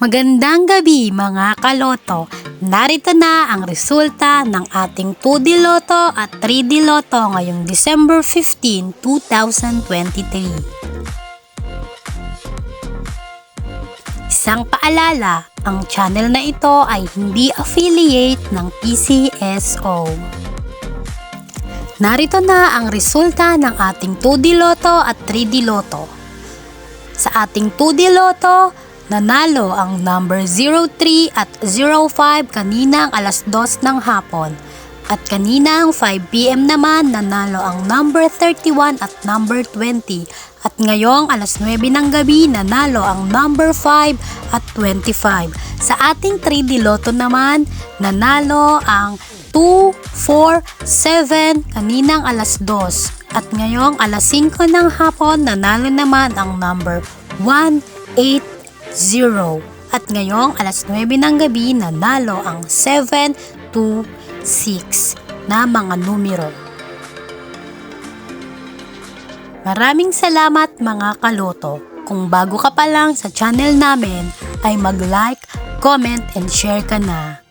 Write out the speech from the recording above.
Magandang gabi mga kaloto. Narito na ang resulta ng ating 2D Lotto at 3D Lotto ngayong December 15, 2023. Isang paalala, ang channel na ito ay hindi affiliate ng PCSO. Narito na ang resulta ng ating 2D Lotto at 3D Lotto. Sa ating 2D Lotto, nanalo ang number 03 at 05 kaninang alas 2 ng hapon. At kaninang 5 PM naman nanalo ang number 31 at number 20. At ngayong alas 9 ng gabi nanalo ang number 5 at 25. Sa ating 3D Lotto naman, nanalo ang 2, 4, 7 kaninang alas 2. At ngayong alas 5 ng hapon nanalo naman ang number 1, 8, 0. At ngayong alas 9 ng gabi nanalo ang 7, 2, 6 na mga numero. Maraming salamat mga kaloto. Kung bago ka pa lang sa channel namin ay mag-like, comment, and share ka na.